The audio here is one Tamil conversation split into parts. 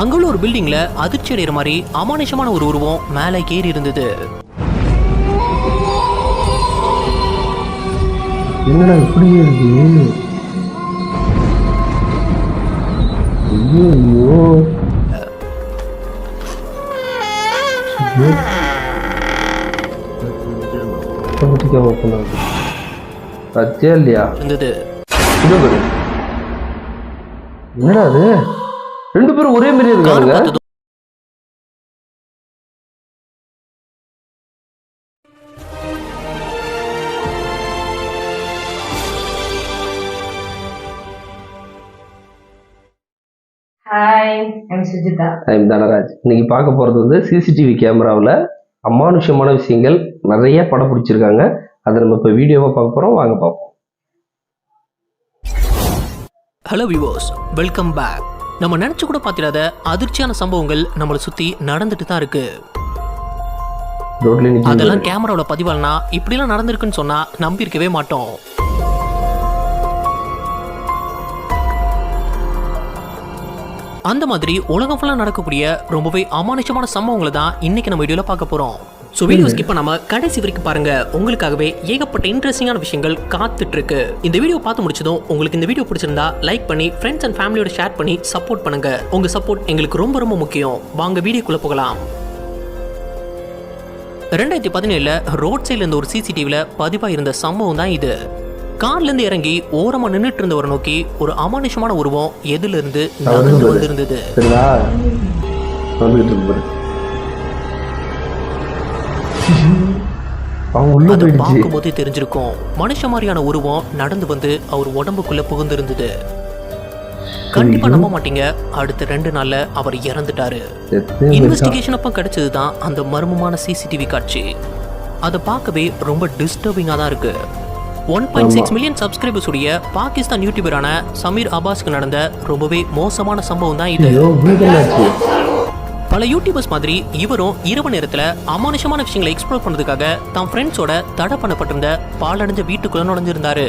அங்குள்ள ஒரு பில்டிங்ல அதிர்ச்சி அடைகிற மாதிரி அமானுஷமான ஒரு உருவம் மேலே ஏறி இருந்தது. என்னடா இப்படியே இருக்கு? ஐயோ இல்லையா இருந்தது. என்னடா அது? ரெண்டு பேரும் ஒரே மாதிரி இருக்காங்க. Hi, I'm Sujitha. I'm Dhanraj. இன்னைக்கு பார்க்க போறது வந்து சிசிடிவி கேமராவில் அமானுஷமான விஷயங்கள் நிறைய படம் பிடிச்சிருக்காங்க. அதை நம்ம இப்போ வீடியோவா பார்க்க போறோம். வாங்க பார்ப்போம். Hello viewers, welcome back. நம்ம நினைச்சு கூட பார்த்திராத அதிர்ச்சியான சம்பவங்கள் நம்மளை சுத்தி நடந்துட்டு தான் இருக்கு. அதெல்லாம் கேமராவோட பதிவாலனா இப்படிலாம் நடந்திருக்குன்னு சொன்னா நம்பியிருக்கவே மாட்டோம். அந்த மாதிரி உலகம் ஃபுல்லா நடக்கக்கூடிய ரொம்பவே அமானுஷமான சம்பவங்களை தான் இன்னைக்கு நம்ம வீடியோல பார்க்க போறோம். ஸோ வீடியோ ஸ்கிப் பண்ணாம கடைசி வரைக்கும் பாருங்க. உங்களுக்காகவே ஏகப்பட்ட இன்ட்ரெஸ்டிங்கான விஷயங்கள் காத்துட்டு இருக்கு. இந்த வீடியோ பார்த்து முடிச்சதும் உங்களுக்கு இந்த வீடியோ பிடிச்சிருந்தா லைக் பண்ணி ஃப்ரெண்ட்ஸ் அண்ட் ஃபேமிலியோட ஷேர் பண்ணி சப்போர்ட் பண்ணுங்க. உங்க சப்போர்ட் எங்களுக்கு ரொம்ப ரொம்ப முக்கியம். வாங்க வீடியோக்குள்ள போகலாம். 2017 ரோட் சைட்ல இருந்த ஒரு சிசிடிவில பதிவா இருந்த சம்பவம் தான் இது. கார்ல இருந்து இறங்கி ஓரமா நின்றுட்டு இருந்தவரை நோக்கி ஒரு அமானுஷமான உருவம் எதுல இருந்து நகர்ந்து வந்திருந்தது. அதை பார்க்கும் போதே தெரிஞ்சிருக்கும், மனுஷ மாதிரியான உருவம் நடந்து வந்து அவர் உடம்புக்குள்ள புகுந்திருந்தது. கண்டிப்பா நம்ப மாட்டீங்க, அடுத்த 2 நாள்ல அவர் இறந்துட்டாரு. இன்வெஸ்டிகேஷன் அப்ப கிடைச்சதுதான் அந்த மர்மமான சிசிடிவி காட்சி. அதை பார்க்கவே ரொம்ப டிஸ்டர்பிங்கா தான் இருக்கு. 1.6 மில்லியன் சப்ஸ்கிரைபர்ஸ் உடைய பாகிஸ்தான் யூடியூபரான சமீர் அப்பாஸ்க்கு நடந்த ரொம்பவே மோசமான சம்பவம் தான் இது. பல யூடியூபர்ஸ் மாதிரி இவரும் இரவு நேரத்துல அமானுஷமான விஷயங்களை எக்ஸ்ப்ளோர் பண்றதுக்காக தான் ஃப்ரெண்ட்ஸோட தடை பண்ணப்பட்டிருந்த பாலடைஞ்ச வீட்டுக்குள்ள நுழைஞ்சிருந்தாரு.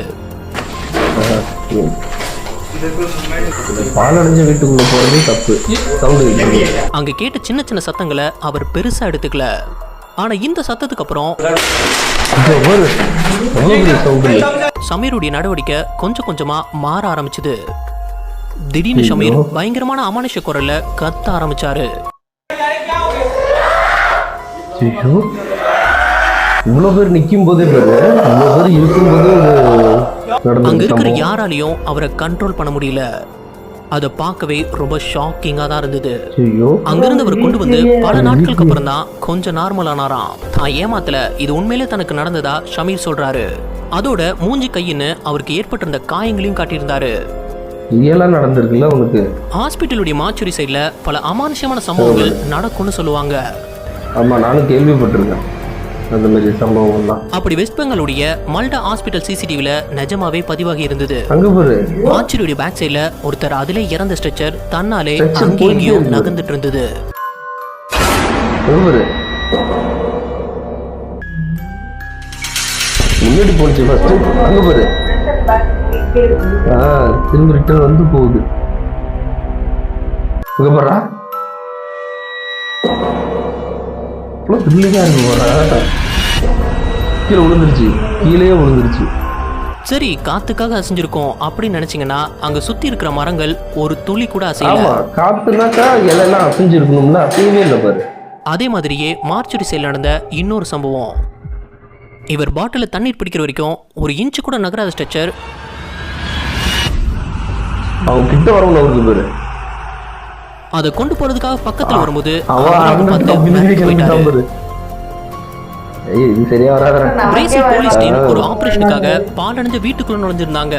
அங்க கேட்ட சின்ன சின்ன சத்தங்களை அவர் பெருசா எடுத்துக்கல. ஆனா இந்த சத்தத்துக்கு அப்புறம் சமீருடைய நடவடிக்கை கொஞ்சம் கொஞ்சமா மாற ஆரம்பிச்சது. திடீர்னு சமீர் பயங்கரமான அமானுஷ குரல்ல கத்த ஆரம்பிச்சாரு. அங்க இருக்கிற யாராலையும் அவரை கண்ட்ரோல் பண்ண முடியல. அதை பார்க்கவே ரொம்ப ஷாக்கிங்கா தான் இருந்தது. அங்கிருந்து அவர் கொண்டு வந்து பல நாட்களுக்கு அப்புறம் தான் கொஞ்சம் நார்மலானாராம். தான் ஏமாத்தல, இது உண்மையிலே தனக்கு நடந்ததா ஷமீர் சொல்றாரு. அதோட மூஞ்சி கையின்னு அவருக்கு ஏற்பட்டிருந்த காயங்களையும் காட்டியிருந்தாரு. ஹாஸ்பிட்டலுடைய மாச்சுரி சைட்ல பல அமானுஷமான சம்பவங்கள் நடக்கும்னு சொல்லுவாங்க. ஆமா, நானும் கேள்விப்பட்டிருக்கேன் அந்த மாதிரி சம்பவம் தான். அப்படி வெஸ்ட் பெங்காலுடைய மல்டா ஹாஸ்பிட்டல் சிசிடிவில நிஜமாவே பதிவாகி இருந்தது. மாச்சுரியுடைய பேக் சைட்ல ஒருத்தர் அதிலே இறந்த ஸ்ட்ரெச்சர் தன்னாலே அங்கேயும் நகர்ந்துட்டு இருந்தது. முன்னாடி போச்சு ஃபர்ஸ்ட், அங்க பாரு. திரும்ப ரிட்டர்ன் வந்து போகுது. இங்க பாரா, கீழே விழுந்துருச்சு. சரி, காத்துக்காக அசைஞ்சிருக்கோம் அப்படின்னு நினைச்சீங்கன்னா அங்க சுத்தி இருக்கிற மரங்கள் ஒரு துளி கூட அசையல. காத்துனாக்கா எல்லாம் அசைஞ்சிருக்கணும்ல, அசையவே இல்லை பாரு. அதே மாதிரியே மார்ச்சுரி சைல் நடந்த இன்னொரு சம்பவம். இவர் பாட்டில தண்ணீர் பிடிக்கிற வரைக்கும் ஒரு இன்ச்சு கூட நகராத ஸ்ட்ரெச்சர் அவங்க கிட்ட வரணும். அவருக்கு பேரு அதை கொண்டு போறதுக்காக பக்கத்துல வரும்போது போலீஸ் டீம் ஒரு ஆபரேஷனுக்காக பாலடைஞ்ச வீட்டுக்குள்ள நுழைஞ்சிருந்தாங்க.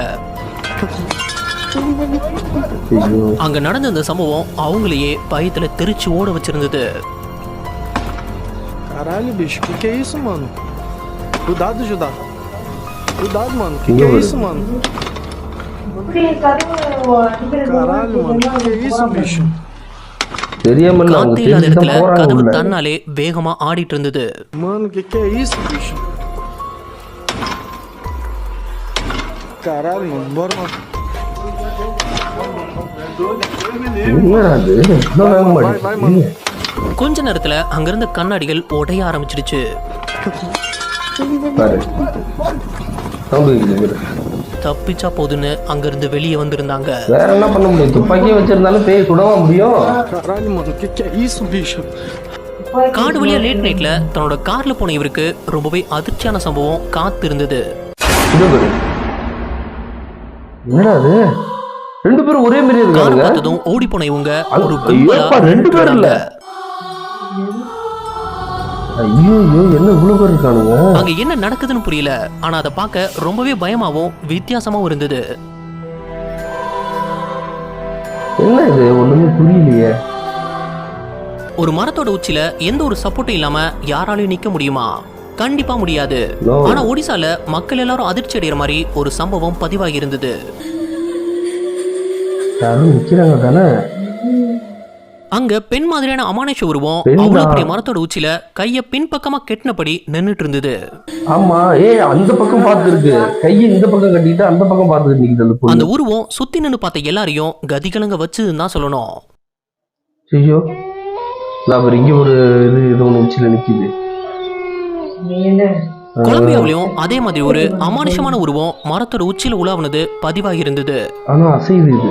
அங்க நடந்த இந்த சம்பவம் அவங்களையே பயத்துல தெரிச்சு ஓட வச்சிருந்தது. கதவு தன்னாலே வேகமா ஆடிட்டு இருந்தது. என்னடா அது இவ்வளவு வேகமா அடிக்குது? கொஞ்ச நேரத்துல அங்கிருந்த கண்ணாடிகள் உடைய ஆரம்பிச்சிடுச்சு. பாரு சவுண்ட் கேக்குது பாரு. தப்பிச்சா போதுன்னு அங்கிருந்து வெளியே வந்திருந்தாங்க. வேற என்ன பண்ண முடியும்? துப்பாக்கியே வச்சிருந்தாலும் பேய் சுடவா முடியும்? Caralho, mano, o que é isso, bicho? காடு வழியா லேட் நைட்ல தன்னோட கார்ல போன இவருக்கு ரொம்பவே அதிர்ச்சியான சம்பவம் காத்து இருந்தது. இது பாரு. என்னடா அது? ரெண்டு பேரும் ஒரே மாதிரி கார் இருக்காங்க. பார்த்ததும் ஓடி போன இவங்க ஒரு ஐயோ, கும்பலா அப்பா, ரெண்டு பேர் இல்ல. ஐயோ என்ன இவ்வளவு பேர் இருக்கானுங்க? அங்க என்ன நடக்குதுன்னு புரியல. ஆனா அதை பார்க்க ரொம்பவே பயமாவும் வித்தியாசமாவும் இருந்தது. என்ன இது ஒண்ணுமே புரியலையே. ஒரு மரத்தோட உச்சில எந்த ஒரு சப்போர்ட்டும் இல்லாம யாராலையும் நிக்க முடியுமா? கண்டிப்பா முடியாது. No. ஆனா ஒடிசால மக்கள் எல்லாரும் அதிர்ச்சி அடைகிற மாதிரி ஒரு சம்பவம் பதிவாகி இருந்தது. யாரும் நிக்கிறாங்க தானே? அங்க பெண் மாதிரியான அமானுஷ உருவம் பெண்ணா? அவ்வளவு பெரிய மரத்தோட உச்சில கைய பின்பக்கமா கெட்டினபடி நின்னுட்டு இருந்தது. ஆமா, அந்த பக்கம் பார்த்து இருக்கு. கையை இந்த பக்கம் கட்டிட்டு அந்த பக்கம் பார்த்து நிக்குது அந்த பொண்ணு. அந்த உருவம் சுத்தி நின்னு பார்த்த எல்லாரையும் கதிகலங்க வச்சுன்னு தான் சொல்லணும். ஐயோ, நான் இங்க ஒரு இது ஒண்ணு உச்சில நிக்குது. கொலம்பியாவிலையும் அதே மாதிரி ஒரு அமானுஷமான உருவம் மரத்தோட உச்சில உலாவுனது பதிவாகி இருந்தது. ஆனா அசையுது இது.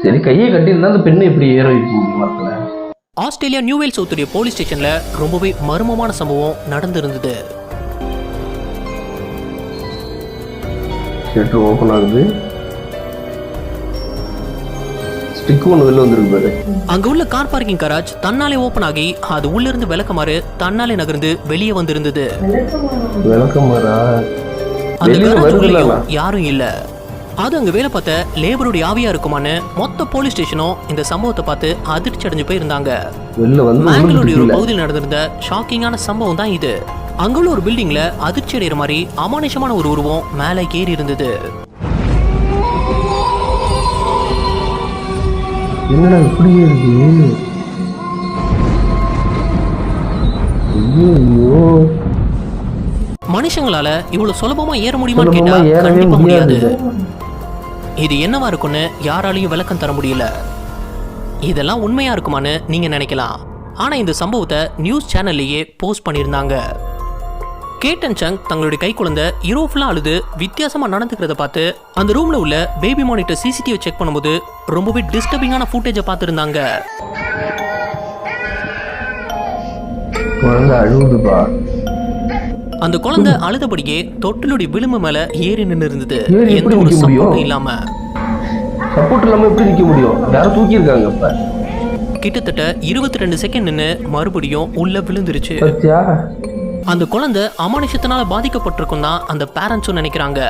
சரி, கையை கட்டியிருந்தா அந்த பெண்ணை எப்படி ஏற வைக்க முடியும் மரத்துல? ஆஸ்திரேலியா நியூவேல்ஸ் ஒத்துடைய போலீஸ் ஸ்டேஷன்ல ரொம்பவே மர்மமான சம்பவம் நடந்திருந்தது. ஷட்டர் ஓபன் ஆகுது. ஸ்டிக் ஒன்று வெளில வந்துருக்கு பாரு. அங்க உள்ள கார் பார்க்கிங் கராஜ் தன்னாலே ஓபன் ஆகி அது உள்ள இருந்து விளக்கமாறு தன்னாலே நகர்ந்து வெளியே வந்திருந்தது. விளக்கமாறா? அந்த வெளியில garage வருதுல்ல? உள்ளேயும் யாரும் இல்ல. அது அங்க வேலை பார்த்த லேபருடைய ஆவியா இருக்குமான்னு மொத்த போலீஸ் ஸ்டேஷனும் இந்த சம்பவத்தை பார்த்து அதிர்ச்சி அடைஞ்சு போயிருந்தாங்க. வெளில வந்து மேங்களூருடைய ஒரு பகுதியில் நடந்திருந்த ஷாக்கிங்கான சம்பவம் தான் இது. அங்குள்ள ஒரு பில்டிங்ல அதிர்ச்சி அடைகிற மாதிரி அமானுஷமான ஒரு உருவம் மேலே ஏறி இருந்தது. என்னடா இப்படியே இருக்கு? ஐயோ, மனுஷங்களால இவ்வளவு சுலபமா ஏற முடியுமான்னு சுலபமா கேட்டா ஏறவே கண்டிப்பா முடியாது. முடியாது. இது என்னவா இருக்கும்னு யாராலையும் விளக்கம் தர முடியல. இதெல்லாம் உண்மையா இருக்குமான்னு நீங்க நினைக்கலாம். ஆனா இந்த சம்பவத்தை நியூஸ் சேனல்லையே போஸ்ட் பண்ணியிருந்தாங்க. கேட்டன் சங் தங்களுடைய கை குழந்தை இரவு ஃபுல்லா அழுது வித்தியாசமா நடந்துக்கிறத பார்த்து அந்த ரூம்ல உள்ள பேபி மானிட்டர் சிசிடிவி செக் பண்ணும்போது ரொம்பவே டிஸ்டர்பிங்கான ஃபுட்டேஜை பார்த்துருந்தாங்க. குழந்தை அழுகுதுப்பா. அந்த குழந்தை அழுதபடியே தொட்டிலுடைய விளிம்பு மேல ஏறி நின்று இருந்தது. ஏறி எந்த எப்படி ஒரு நிக்க முடியும்? சப்போர்ட்டும் இல்லாம சப்போர்ட் இல்லாம எப்படி நிக்க முடியும்? யாரும் தூக்கி இருக்காங்க இப்ப. கிட்டத்தட்ட 22 செகண்ட் நின்று மறுபடியும் உள்ள விழுந்துருச்சு. சத்தியா? அந்த குழந்தை அமானுஷத்தினால பாதிக்கப்பட்டிருக்கும் தான் அந்த பேரண்ட்ஸும் நினைக்கிறாங்க.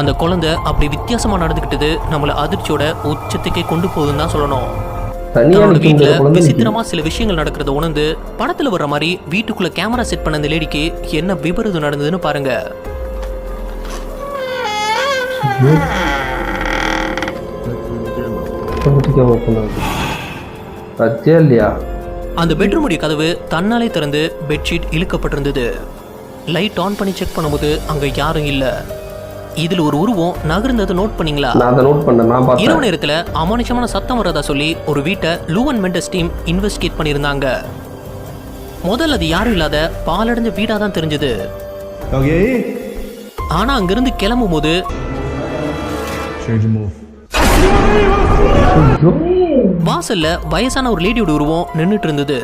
அந்த குழந்தை அப்படி வித்தியாசமா நடந்துக்கிட்டது நம்மள அதிர்ச்சியோட உச்சத்துக்கே கொண்டு போகுதுன்னு தான் சொல்லணும். தனியா தன்னோட நிக்க வீட்டுல முடியாத குழந்தை நிக்குது. விசித்திரமா சில விஷயங்கள் நடக்கிறத உணர்ந்து படத்துல வர்ற மாதிரி வீட்டுக்குள்ள கேமரா செட் பண்ண அந்த லேடிக்கு என்ன விபரீதம் நடந்ததுன்னு பாருங்க. சத்தியா இல்லையா? அந்த பெட்ரூமுடைய கதவு தன்னாலே திறந்து பெட்ஷீட் இழுக்கப்பட்டிருந்தது. லைட் ஆன் பண்ணி செக் பண்ணும்போது அங்க யாரும் இல்ல. இதுல ஒரு உருவம் நகர்ந்ததை நோட் பண்ணீங்களா? நான் அதை நோட் பண்ணேன், நான் பார்த்தேன். இரவு நேரத்துல அமானுஷமான சத்தம் வரதா சொல்லி ஒரு வீட்டை லூவன் மெண்டஸ் டீம் இன்வெஸ்டிகேட் பண்ணியிருந்தாங்க. முதல்ல அது யாரும் இல்லாத பாலடைஞ்ச வீடா தான் தெரிஞ்சது. ஆனா அங்கிருந்து கிளம்பும் போது வாசல்ல வயசான ஒரு லேடியோட உருவம் நின்னுட்டு இருந்தது.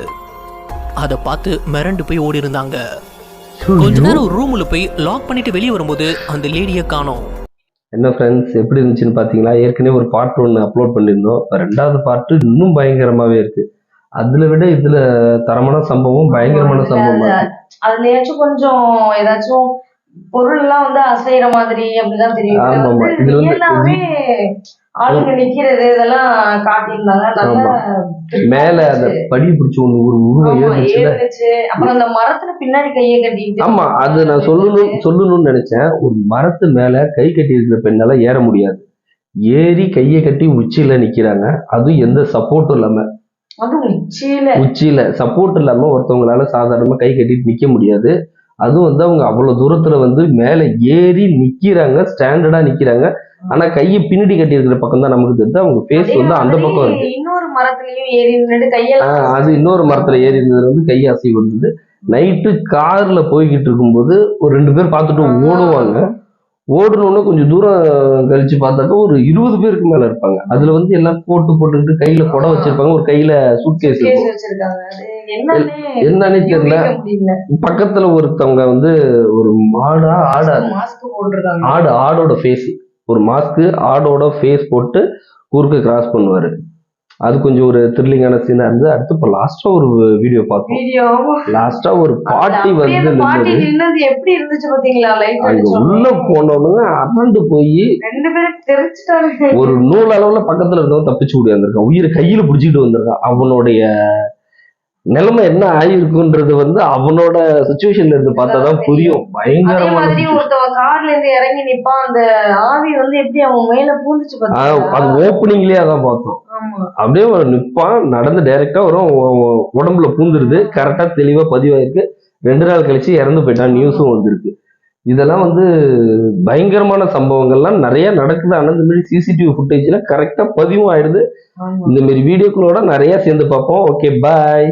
அதை பார்த்து மிரண்டு போய் ஓடி இருந்தாங்க. கொஞ்ச நேரம் ஒரு ரூம்ல போய் லாக் பண்ணிட்டு வெளியே வரும்போது அந்த லேடியை காணோம். என்ன ஃப்ரெண்ட்ஸ், எப்படி இருந்துச்சுன்னு பார்த்தீங்களா? ஏற்கனவே ஒரு பார்ட் 1 அப்லோட் பண்ணியிருந்தோம். இப்போ 2வது பார்ட் இன்னும் பயங்கரமாவே இருக்கு. அதுல விட இதுல தரமான சம்பவம், பயங்கரமான சம்பவம். அதுலயாச்சும் கொஞ்சம் ஏதாச்சும் பொருள் எல்லாம் வந்து அசைற மாதிரி அப்படிதான் தெரியும். ஆமாமா, இதுல வந்து எல்லாமே ஆளுங்க நிக்கிறது இதெல்லாம் காட்டியிருந்தாங்க. நல்லா மேல அந்த படி பிடிச்ச ஒண்ணு ஒரு உருவம் ஆமா, ஏறிச்சுல. ஏறுச்சு. அப்புறம் அந்த மரத்துல பின்னாடி கையை கட்டிட்டு ஆமா, அது நான் சொல்லணும்னு நினைச்சேன். ஒரு மரத்து மேல கை கட்டி இருக்கிற பெண்ணால ஏற முடியாது. ஏறி கையை கட்டி உச்சியில நிக்கிறாங்க. அதுவும் எந்த சப்போர்ட்டும் இல்லாம. அது உச்சியில உச்சியில சப்போர்ட் இல்லாம ஒருத்தவங்களால சாதாரணமா கை கட்டிட்டு நிக்க முடியாது. அதுவும் வந்து அவங்க அவ்வளவு தூரத்துல வந்து மேல ஏறி நிக்கிறாங்க, ஸ்டாண்டர்டா நிக்கிறாங்க. ஆனா கையை பின்னாடி கட்டி இருக்கிற பக்கம் தான் நமக்கு தெரியுது, அவங்க ஃபேஸ் வந்து அந்த பக்கம் இருக்கு. இன்னொரு மரத்துலயும் ஏறி நின்று கையெல்லாம் அது இன்னொரு மரத்துல ஏறி இருந்தது வந்து கை அசைவு வந்தது. நைட்டு கார்ல போய்கிட்டு இருக்கும்போது ஒரு 2 பேர் பார்த்துட்டு ஓடுவாங்க. ஓடுனோன்னு கொஞ்சம் தூரம் கழிச்சு பார்த்தாக்கா ஒரு 20 பேருக்கு மேல இருப்பாங்க. அதுல வந்து எல்லாம் கோட்டு போட்டுக்கிட்டு கையில குடம் வச்சிருப்பாங்க, ஒரு கையில சூட்கேஸ் கேஸ் இருக்கும். வச்சிருக்காங்க. அது என்னன்னே என்னன்னே தெரியல. யூகிக்க முடியல. பக்கத்துல ஒருத்தவங்க வந்து ஒரு ஆடா மாஸ்க் போட்டிருக்காங்க. ஆடோட ஃபேஸ், ஒரு மாஸ்க் ஆடோட ஃபேஸ் போட்டு குறுக்க கிராஸ் பண்ணுவாரு. அது கொஞ்சம் ஒரு த்ரில்லிங்கான சீனா இருந்தது. அடுத்து இப்போ லாஸ்டா ஒரு வீடியோ பார்த்தோம். வீடியோ லாஸ்டா ஒரு பாட்டி வந்து பாட்டி நின்னது. நின்னது எப்படி இருந்துச்சு பாத்தீங்களா? லைட் அங்க அடிச்சோம். உள்ள போனவனுங்க அரண்டு போய் 2 பேரும் தெரிச்சுட்டாங்க. ஒரு நூல் அளவுல பக்கத்துல இருந்தவன் தப்பிச்சு ஓடியாந்திருக்கான். உயிரை கையில பிடிச்சிக்கிட்டு வந்திருக்கான். அவனுடைய நிலைமை என்ன ஆயிருக்குன்றது வந்து அவனோட சுச்சுவேஷன்ல இருந்து பார்த்தாதான் புரியும். அதே பயங்கரமான மாதிரி situation. ஒருத்தவன் கார்ல இருந்து இறங்கி நிப்பான். அந்த ஆவி வந்து எப்படி அவன் மேல பூந்துச்சு அது பாத்தீங்களா? ஓப்பனிங்லயே அதான் பார்த்தோம். ஆமா. அப்படியே அவன் நிப்பான், நடந்து டைரக்டா வரும், உடம்புல பூந்துருது. கரெக்டா தெளிவா பதிவாயிருக்கு. 2 நாள் கழிச்சு இறந்து போயிட்டான், நியூஸும் வந்திருக்கு. இதெல்லாம் வந்து பயங்கரமான சம்பவங்கள்லாம் நிறைய நடக்குது. ஆனா இந்த மாதிரி சிசிடிவி ஃபுட்டேஜ்ல கரெக்டா பதிவும் ஆயிடுது. ஆமா. இந்த மாதிரி வீடியோக்களோட நிறைய சேர்ந்து பார்ப்போம். ஓகே, பாய்.